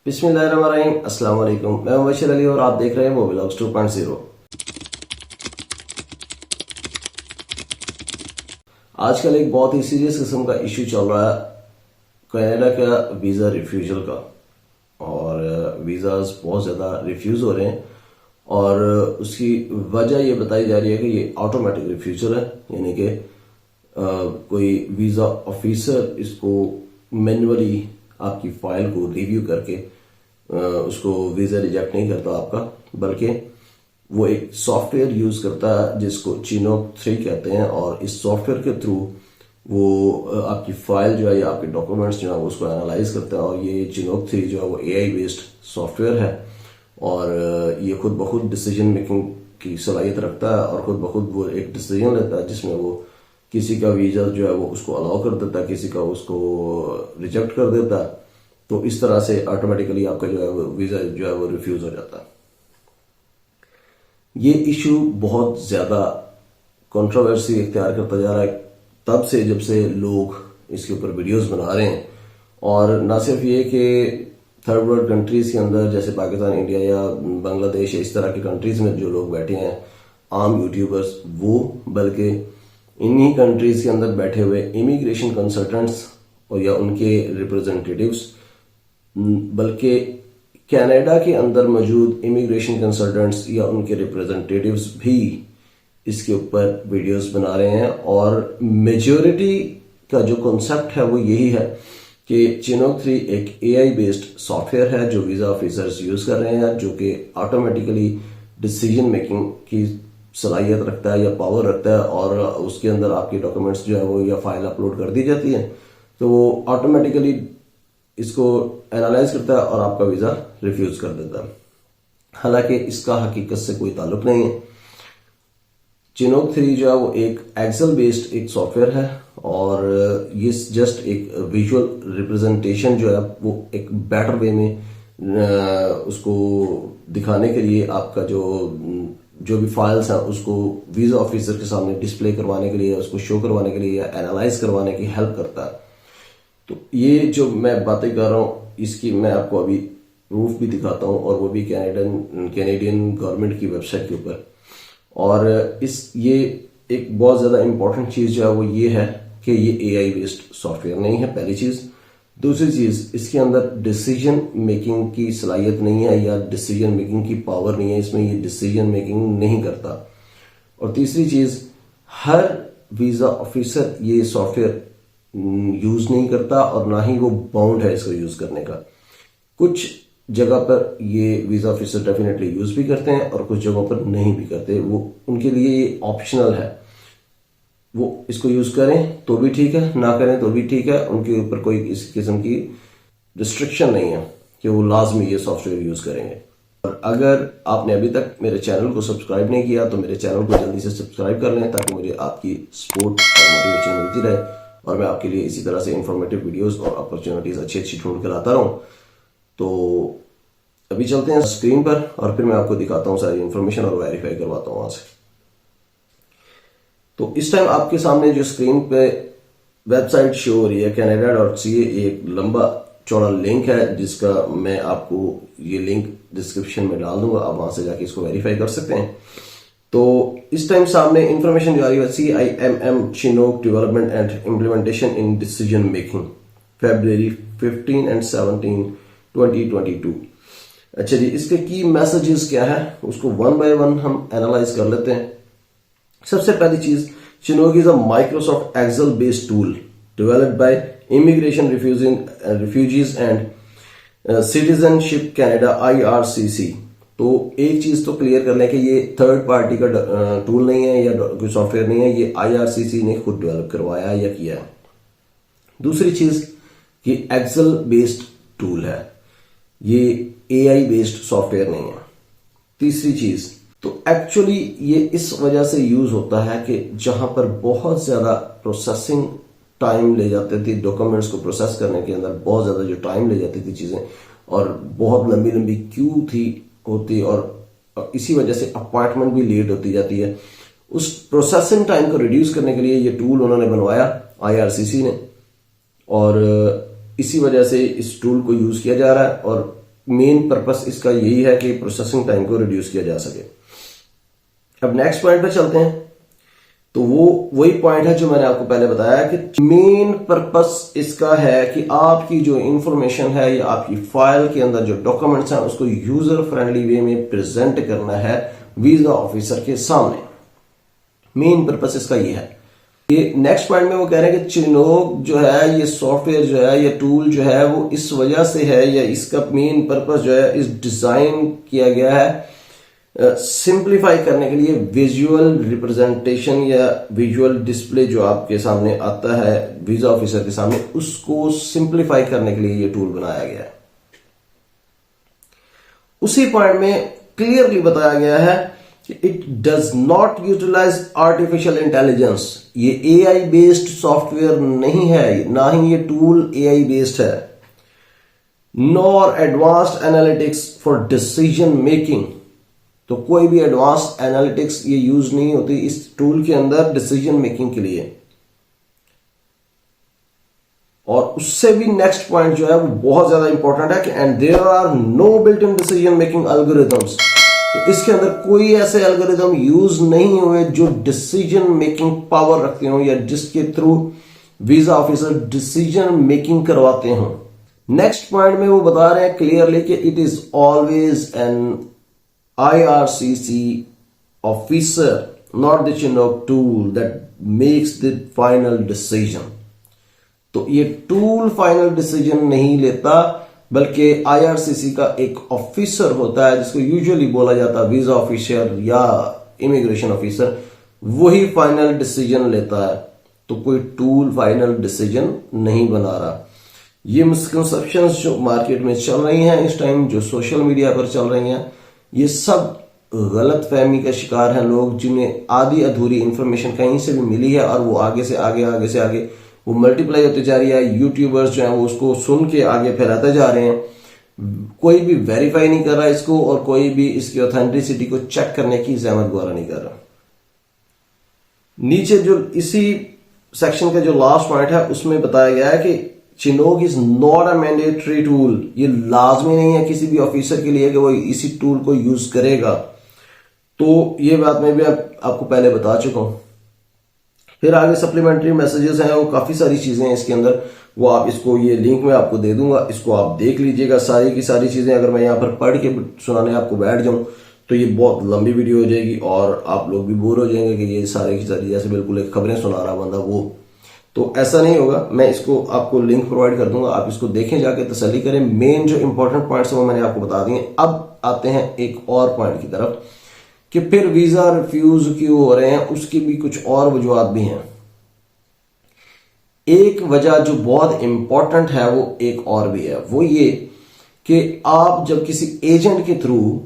बिस्मिल्लाहिर्रहमानिर्रहीम, अस्सलाम वालेकुम। मैं मुबशिर अली और आप देख रहे हैं मोबिलॉग्स 2.0। आजकल एक बहुत ही सीरियस किस्म का इशू चल रहा है कनाडा का वीज़ा रिफ्यूजल का, और वीज़ाज बहुत ज़्यादा रिफ्यूज़ हो रहे हैं और उसकी वजह ये बताई जा रही है कि ये ऑटोमेटिक रिफ्यूजल है, यानी कि कोई वीज़ा ऑफिसर इसको मैन्युअली आपकी फाइल को रिव्यू करके उसको वीज़ा रिजेक्ट नहीं करता आपका, बल्कि वो एक सॉफ्टवेयर यूज़ करता है जिसको चिनोक 3 कहते हैं, और इस सॉफ्टवेयर के थ्रू वो आपकी फाइल जो है या आपके डॉक्यूमेंट्स जो है उसको एनालाइज करता है। और ये चिनोक 3 जो है वो AI बेस्ड सॉफ्टवेयर है और ये खुद ब खुद डिसीजन मेकिंग की सलाहियत रखता है और खुद ब खुद वो एक डिसीजन लेता है जिसमें वो किसी का वीज़ा जो है वो उसको अलाउ कर देता है, किसी का उसको रिजेक्ट कर देता है। तो इस तरह से ऑटोमेटिकली आपका जो है वो वीज़ा जो है वो रिफ्यूज हो जाता है। ये इशू बहुत ज़्यादा कंट्रोवर्सी इख्तियार करता जा रहा है तब से जब से लोग इसके ऊपर वीडियोस बना रहे हैं, और ना सिर्फ ये कि थर्ड वर्ल्ड कंट्रीज के अंदर जैसे पाकिस्तान, इंडिया या बांग्लादेश, इस तरह की कंट्रीज में जो लोग बैठे हैं आम यूट्यूबर्स वो, बल्कि इन्हीं कंट्रीज के अंदर बैठे हुए इमिग्रेशन कंसल्टेंट्स और या उनके रिप्रेजेंटेटिव्स, बल्कि कनाडा के अंदर मौजूद इमिग्रेशन कंसल्टेंट्स या उनके रिप्रेजेंटेटिव्स भी इसके ऊपर वीडियोस बना रहे हैं। और मेजॉरिटी का जो कॉन्सेप्ट है वो यही है कि चिनोक 3 एक AI बेस्ड सॉफ्टवेयर है जो वीज़ा ऑफिसर्स यूज़ कर रहे हैं, जो कि ऑटोमेटिकली डिसीजन मेकिंग की सलाहियत रखता है या पावर रखता है, और उसके अंदर आपके डॉक्यूमेंट्स जो है वो या फाइल अपलोड कर दी जाती है तो वो ऑटोमेटिकली इसको एनालाइज करता है और आपका वीज़ा रिफ्यूज कर देता है। हालांकि इसका हकीकत से कोई ताल्लुक नहीं है। चिनोक 3 जो है वो एक एक्सेल बेस्ड एक सॉफ्टवेयर है और ये जस्ट एक विजुअल रिप्रेजेंटेशन जो है वो एक बेटर वे में उसको दिखाने के लिए, आपका जो भी फाइल्स हैं उसको वीज़ा ऑफिसर के सामने डिस्प्ले करवाने के लिए, उसको शो करवाने के लिए या एनालाइज करवाने की हेल्प करता है। तो ये जो मैं बातें कर रहा हूँ इसकी मैं आपको अभी प्रूफ भी दिखाता हूँ, और वो भी कैनेडियन गवर्नमेंट की वेबसाइट के ऊपर। और ये एक बहुत ज़्यादा इंपॉर्टेंट चीज़ जो है वो ये है कि ये AI बेस्ड सॉफ्टवेयर नहीं है, पहली चीज़। दूसरी चीज़, इसके अंदर डिसीजन मेकिंग की सलाहियत नहीं है या डिसीजन मेकिंग की पावर नहीं है, इसमें ये डिसीजन मेकिंग नहीं करता। और तीसरी चीज़, हर वीज़ा ऑफिसर ये सॉफ्टवेयर यूज़ नहीं करता और ना ही वो बाउंड है इसको यूज़ करने का। कुछ जगह पर ये वीज़ा ऑफिसर डेफिनेटली यूज़ भी करते हैं और कुछ जगहों पर नहीं भी करते, वो उनके लिए ये ऑप्शनल है। वो इसको यूज़ करें तो भी ठीक है, ना करें तो भी ठीक है, उनके ऊपर कोई इस किस्म की रिस्ट्रिक्शन नहीं है कि वो लाजमी ये सॉफ्टवेयर यूज़ करेंगे। और अगर आपने अभी तक मेरे चैनल को सब्सक्राइब नहीं किया तो मेरे चैनल को जल्दी से सब्सक्राइब कर लें ताकि मुझे आपकी सपोर्ट और मोटिवेशन मिलती रहे और मैं आपके लिए इसी तरह से इंफॉर्मेटिव वीडियोस और अपॉर्चुनिटीज अच्छी ढूंढ कर आता रहूं। तो अभी चलते हैं स्क्रीन पर और फिर मैं आपको दिखाता हूं सारी इंफॉर्मेशन और वेरीफाई करवाता हूं वहां से। तो इस टाइम आपके सामने जो स्क्रीन पे वेबसाइट शो हो रही है canada.ca, एक लंबा चौड़ा लिंक है जिसका मैं आपको ये लिंक डिस्क्रिप्शन में डाल दूंगा, आप वहां से जाके इसको वेरीफाई कर सकते हैं। तो इस टाइम सामने इंफॉर्मेशन जो आ रही है CIMM Chinook development and implementation in decision making February 15 and 17, 2022। अच्छा जी, इसके की मैसेजेस क्या है उसको वन बाय वन हम एनालाइज कर लेते हैं। सबसे पहली चीज, Chinook is a Microsoft Excel based tool developed by immigration refugees and citizenship Canada IRCC। तो एक चीज तो क्लियर कर लें कि ये थर्ड पार्टी का टूल नहीं है या कोई सॉफ्टवेयर नहीं है, ये IRCC ने खुद डेवलप करवाया या किया है। दूसरी चीज कि एक्सेल बेस्ड टूल है, ये AI बेस्ड सॉफ्टवेयर नहीं है। तीसरी चीज, तो एक्चुअली ये इस वजह से यूज होता है कि जहां पर बहुत ज्यादा प्रोसेसिंग टाइम ले जाते थे, डॉक्यूमेंट्स को प्रोसेस करने के अंदर बहुत ज्यादा जो टाइम ले जाती थी चीजें, और बहुत लंबी लंबी क्यू होती और इसी वजह से अपॉइंटमेंट भी लेट होती जाती है। उस प्रोसेसिंग टाइम को रिड्यूस करने के लिए ये टूल उन्होंने बनवाया IRCC ने, और इसी वजह से इस टूल को यूज किया जा रहा है। और मेन पर्पस इसका यही है कि प्रोसेसिंग टाइम को रिड्यूस किया जा सके। अब नेक्स्ट पॉइंट पे चलते हैं। तो वो वही पॉइंट है जो मैंने आपको पहले बताया कि मेन पर्पस इसका है कि आपकी जो इंफॉर्मेशन है या आपकी फाइल के अंदर जो डॉक्यूमेंट्स हैं उसको यूजर फ्रेंडली वे में प्रेजेंट करना है वीजा ऑफिसर के सामने। मेन पर्पस इसका ये है। ये नेक्स्ट पॉइंट में वो कह रहे हैं कि चिनोक जो है, ये सॉफ्टवेयर जो है, ये टूल जो है वो इस वजह से है या इसका मेन पर्पस जो है इस डिजाइन किया गया है सिंप्लीफाई करने के लिए विजुअल रिप्रेजेंटेशन या विजुअल डिस्प्ले जो आपके सामने आता है वीजा ऑफिसर के सामने, उसको सिंप्लीफाई करने के लिए ये टूल बनाया गया है। उसी पॉइंट में क्लियरली बताया गया है कि it does not utilise artificial intelligence. ये एआई बेस्ड सॉफ्टवेयर नहीं है, ना ही ये टूल एआई बेस्ड है। Nor advanced analytics for decision making. तो कोई भी एडवांस एनालिटिक्स ये यूज नहीं होती इस टूल के अंदर डिसीजन मेकिंग के लिए। और उससे भी नेक्स्ट पॉइंट जो है वो बहुत ज्यादा इंपॉर्टेंट है कि and there are no built in decision making algorithms. तो इसके अंदर कोई ऐसे एल्गोरिथम यूज नहीं हुए जो डिसीजन मेकिंग पावर रखते हो या जिसके through visa officer decision making करवाते हो। नेक्स्ट पॉइंट में वो बता रहे हैं क्लियरली कि it is always an IRCC officer, not the Chinook tool that makes the final decision। तो ये टूल फाइनल डिसीजन नहीं लेता बल्कि IRCC का एक ऑफिसर होता है जिसको यूजुअली बोला जाता है वीजा ऑफिसर या इमिग्रेशन ऑफिसर, वही फाइनल डिसीजन लेता है। तो कोई टूल फाइनल डिसीजन नहीं बना रहा। ये मिसकंसेप्शंस जो मार्केट में चल रही हैं इस टाइम, जो सोशल मीडिया पर चल रही हैं, ये सब गलत फहमी का शिकार हैं लोग, जिन्हें आधी अधूरी इंफॉर्मेशन कहीं से भी मिली है और वो आगे से आगे वो मल्टीप्लाई होती जा रही है। यूट्यूबर्स जो हैं वो उसको सुन के आगे फैलाते जा रहे हैं। कोई भी वेरीफाई नहीं कर रहा इसको और कोई भी इसकी ऑथेंटिसिटी को चेक करने की जहमत गवारा नहीं कर रहा। नीचे जो इसी सेक्शन का जो लास्ट पॉइंट है उसमें बताया गया है कि Chinook is not a mandatory tool. ये लाजमी नहीं है किसी भी ऑफिसर के लिए कि वो इसी टूल को यूज करेगा। तो ये बात मैं भी आपको पहले बता चुका हूं। फिर आगे सप्लीमेंट्री मैसेजेस हैं, वो काफी सारी चीजें हैं इसके अंदर, वो आप इसको ये लिंक में आपको दे दूंगा, इसको आप देख लीजिएगा। सारी की सारी चीजें अगर मैं यहाँ पर पढ़ के सुनाने आपको बैठ जाऊं तो ये बहुत लंबी वीडियो हो जाएगी और आप लोग भी बोर हो जाएंगे कि ये सारी की सारी जैसे बिल्कुल एक खबरें सुना रहा बंदा वो। तो ऐसा नहीं होगा, मैं इसको आपको लिंक प्रोवाइड कर दूंगा, आप इसको देखें, जाके तसल्ली करें। मेन जो इंपॉर्टेंट पॉइंट्स है वो मैंने आपको बता दिए। अब आते हैं एक और पॉइंट की तरफ कि फिर वीजा रिफ्यूज क्यों हो रहे हैं, उसकी भी कुछ और वजूहत भी हैं। एक वजह जो बहुत इंपॉर्टेंट है वो एक और भी है, वो ये कि आप जब किसी एजेंट के थ्रू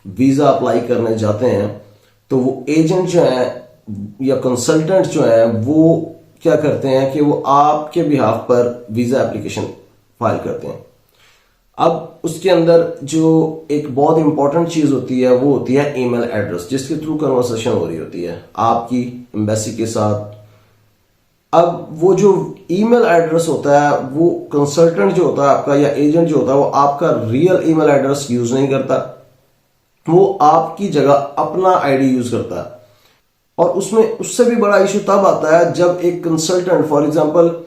वीजा अप्लाई करने जाते हैं तो वो एजेंट जो है या कंसल्टेंट जो है वो क्या करते हैं कि वो आपके बिहाफ पर वीजा एप्लीकेशन फाइल करते हैं। अब उसके अंदर जो एक बहुत इंपॉर्टेंट चीज होती है वो होती है ईमेल एड्रेस, जिसके थ्रू कन्वर्सेशन हो रही होती है आपकी एम्बेसी के साथ। अब वो जो ईमेल एड्रेस होता है वो कंसल्टेंट जो होता है आपका या एजेंट जो होता है वो आपका रियल ईमेल एड्रेस यूज नहीं करता, वो आपकी जगह अपना आईडी यूज करता है। और उसमें उससे भी बड़ा इशू तब आता है जब एक कंसल्टेंट, फॉर एग्जांपल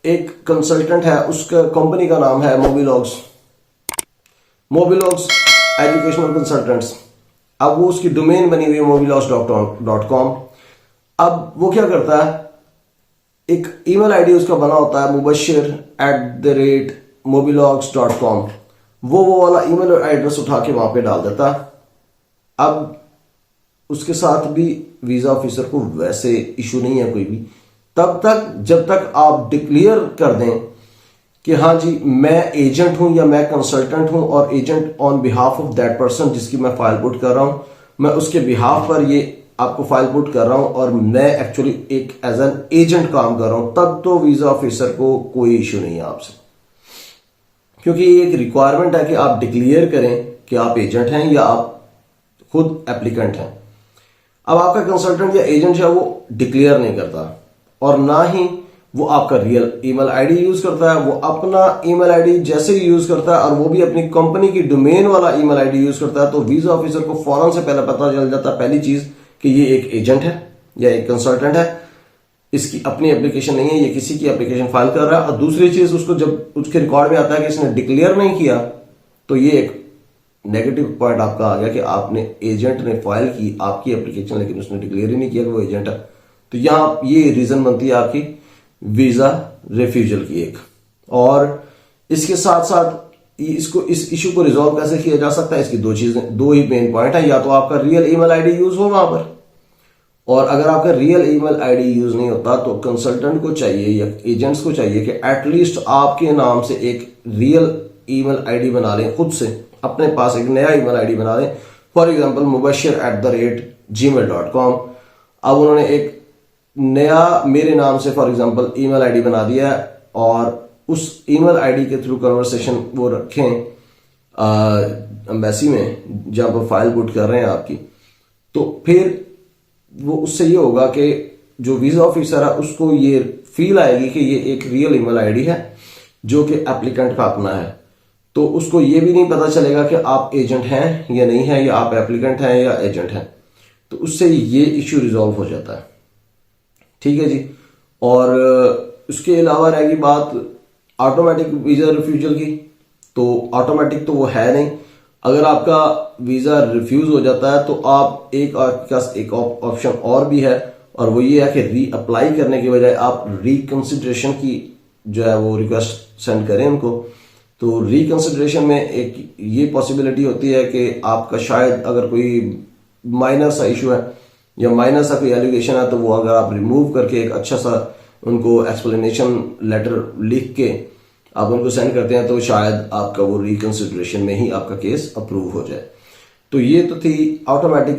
एक कंसल्टेंट है, उसका कंपनी का नाम है मोबिलॉग्स एजुकेशनल कंसल्टेंट्स। अब वो उसकी डोमेन बनी हुई है mobilogs.com। अब वो क्या करता है, एक ईमेल आईडी उसका बना होता है mubashir@mobilogs.com, वो वाला ईमेल एड्रेस उठा के वहां पे डाल देता। अब उसके साथ भी वीजा ऑफिसर को वैसे इशू नहीं है कोई भी, तब तक जब तक आप डिक्लेयर कर दें कि हाँ जी मैं एजेंट हूं या मैं कंसल्टेंट हूं और agent on behalf of that person जिसकी मैं फाइल पुट कर रहा हूं, मैं उसके बिहाफ पर ये आपको फाइल पुट कर रहा हूं और मैं एक्चुअली एक एज एन एजेंट काम कर रहा हूं, तब तो वीजा ऑफिसर को कोई इशू नहीं है आपसे, क्योंकि ये एक रिक्वायरमेंट है कि आप डिक्लेयर करें कि आप एजेंट हैं या आप खुद एप्लीकेंट हैं। अब आपका कंसल्टेंट या एजेंट है वो डिक्लेयर नहीं करता और ना ही वो आपका रियल ईमेल आईडी यूज करता है, वो अपना ईमेल आईडी जैसे ही यूज करता है और वो भी अपनी कंपनी की डोमेन वाला ईमेल आईडी यूज करता है, तो वीजा ऑफिसर को फौरन से पहले पता चल जाता है पहली चीज कि ये एक एजेंट है या एक कंसल्टेंट है, इसकी अपनी एप्लीकेशन नहीं है, ये किसी की एप्लीकेशन फाइल कर रहा है। और दूसरी चीज, उसको जब उसके रिकॉर्ड में आता है कि इसने डिक्लेयर नहीं किया, तो ये एक नेगेटिव पॉइंट आपका आ गया कि आपने एजेंट ने फाइल की आपकी एप्लीकेशन लेकिन उसने डिक्लेयर ही नहीं किया कि वो एजेंट है। तो यहां ये रीजन बनती है आपकी वीजा रिफ्यूजल की एक। और इसके साथ साथ इस इशू को रिजॉल्व कैसे किया जा सकता है, इसकी दो ही मेन पॉइंट है। या तो आपका रियल ईमेल आईडी यूज हो वहां पर, और अगर आपका रियल ईमेल आईडी यूज नहीं होता तो कंसल्टेंट को चाहिए या एजेंट्स को चाहिए कि एटलीस्ट आपके नाम से एक रियल ईमेल आईडी बना लें, खुद से अपने पास एक नया ईमेल आईडी बना लें। For example mubashir@gmail.com। अब उन्होंने एक नया मेरे नाम से फॉर एग्जांपल ईमेल आईडी बना दिया है और उस ईमेल आईडी के थ्रू कन्वर्सेशन वो रखें एम्बेसी में जहां पर फाइल पुट कर रहे हैं आपकी, तो फिर वो उससे ये होगा कि जो वीजा ऑफिसर है उसको ये फील आएगी कि ये एक रियल ईमेल आईडी है जो कि एप्लीकेंट का अपना है। तो उसको ये भी नहीं पता चलेगा कि आप एजेंट हैं या नहीं है, या आप एप्लीकेंट हैं या एजेंट हैं। तो उससे ये इश्यू रिजॉल्व हो जाता है। ठीक है जी। और उसके अलावा रहेगी बात ऑटोमेटिक वीजा रिफ्यूजल की। तो ऑटोमेटिक तो वो है नहीं। अगर आपका वीजा रिफ्यूज हो जाता है तो आपके पास एक ऑप्शन और भी है, और वो ये है कि री अप्लाई करने की बजाय आप रिकंसिडरेशन की जो है वो रिक्वेस्ट सेंड करें उनको। तो रिकंसिडरेशन में एक ये पॉसिबिलिटी होती है कि आपका शायद अगर कोई माइनर सा इशू है या माइनर सा कोई एलिगेशन है, तो वो अगर आप रिमूव करके एक अच्छा सा उनको एक्सप्लेनेशन लेटर लिख के आप उनको सेंड करते हैं, तो शायद आपका वो रिकंसिडरेशन में ही आपका केस अप्रूव हो जाए। तो ये तो थी ऑटोमेटिक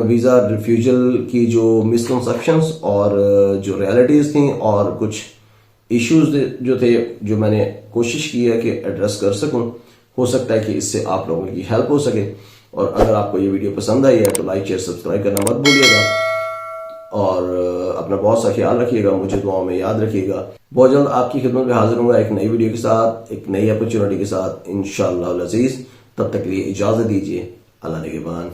वीजा रिफ्यूजल की जो मिसकंसेप्शंस और जो रियलिटीज थी, और कुछ इश्यूज जो थे जो मैंने कोशिश की है कि एड्रेस कर सकूं। हो सकता है कि इससे आप लोगों की हेल्प हो सके। और अगर आपको ये वीडियो पसंद आई है तो लाइक शेयर सब्सक्राइब करना मत भूलिएगा, और अपना बहुत सा ख्याल रखिएगा, मुझे दुआओं में याद रखिएगा। बहुत जल्द आपकी खिदमत में हाजिर होगा एक नई वीडियो के साथ, एक नई अपॉर्चुनिटी के साथ इंशाअल्लाह अज़ीज। तब तक के लिए इजाजत दीजिए। अल्लाह निगहबान।